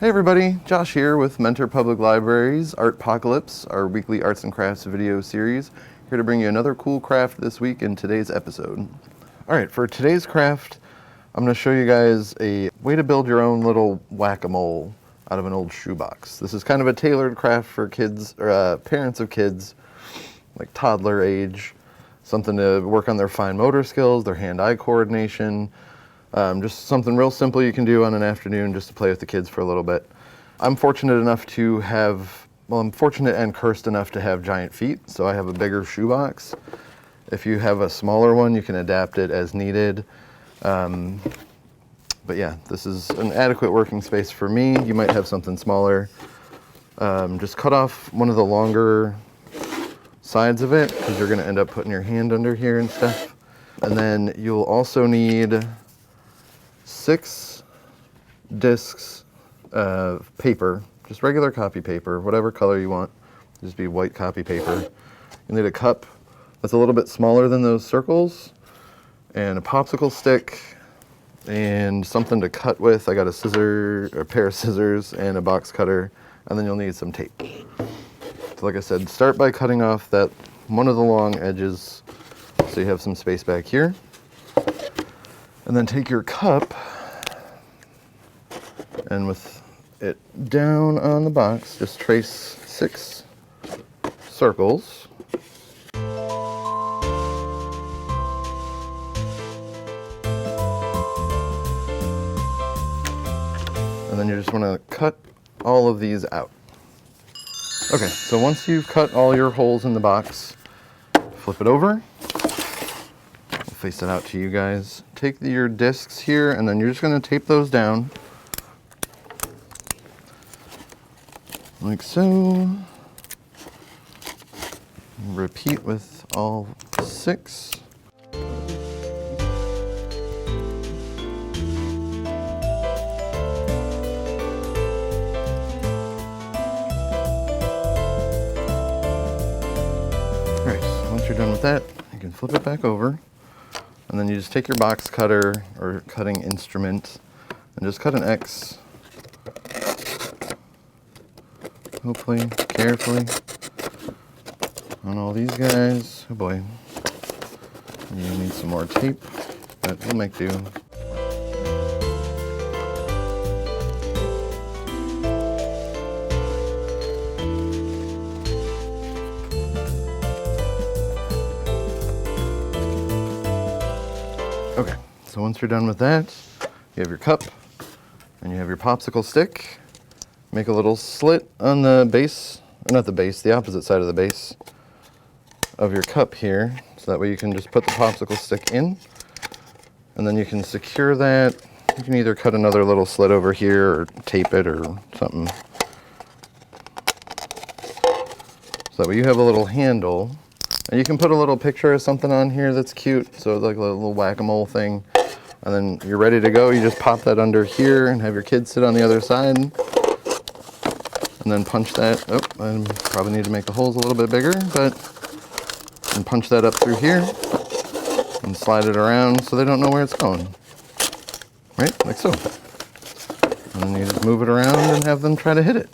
Hey everybody, Josh here with Mentor Public Library's Artpocalypse, our weekly arts and crafts video series. Here to bring you another cool craft this week in today's episode. Alright, for today's craft, I'm going to show you guys a way to build your own little whack-a-mole out of an old shoebox. This is kind of a tailored craft for kids, or parents of kids, like toddler age. Something to work on their fine motor skills, their hand-eye coordination. Just something real simple you can do on an afternoon just to play with the kids for a little bit. I'm fortunate enough to have, I'm fortunate and cursed enough to have giant feet, so I have a bigger shoebox. If you have a smaller one, you can adapt it as needed. But yeah, this is an adequate working space for me. You might have something smaller. Just cut off one of the longer sides of it, because you're going to end up putting your hand under here and stuff. And then you'll also need 6 discs of paper, just regular copy paper, whatever color you want. Just be white copy paper. You'll need a cup that's a little bit smaller than those circles, and a popsicle stick, and something to cut with. I got a pair of scissors and a box cutter, and then you'll need some tape. So like I said, start by cutting off that one of the long edges so you have some space back here. And then take your cup, and with it down on the box, just trace 6 circles. And then you just want to cut all of these out. Okay, so once you've cut all your holes in the box, flip it over. I'll face it out to you guys. Take your discs here, and then you're just going to tape those down. Like so. Repeat with all 6. Alright, so once you're done with that, you can flip it back over, and then you just take your box cutter or cutting instrument and just cut an X, hopefully, carefully, on all these guys. Oh boy, you need some more tape, but we'll make do. Okay, so once you're done with that, you have your cup and you have your popsicle stick. Make a little slit on the base, or not the base, the opposite side of the base of your cup here, so that way you can just put the popsicle stick in, and then you can secure that. You can either cut another little slit over here or tape it or something. So that way you have a little handle. And you can put a little picture of something on here that's cute, so it's like a little whack-a-mole thing. And then you're ready to go. You just pop that under here and have your kids sit on the other side. And then punch that. Oh, I probably need to make the holes a little bit bigger, but and punch that up through here and slide it around so they don't know where it's going. Right? Like so. And then you just move it around and have them try to hit it.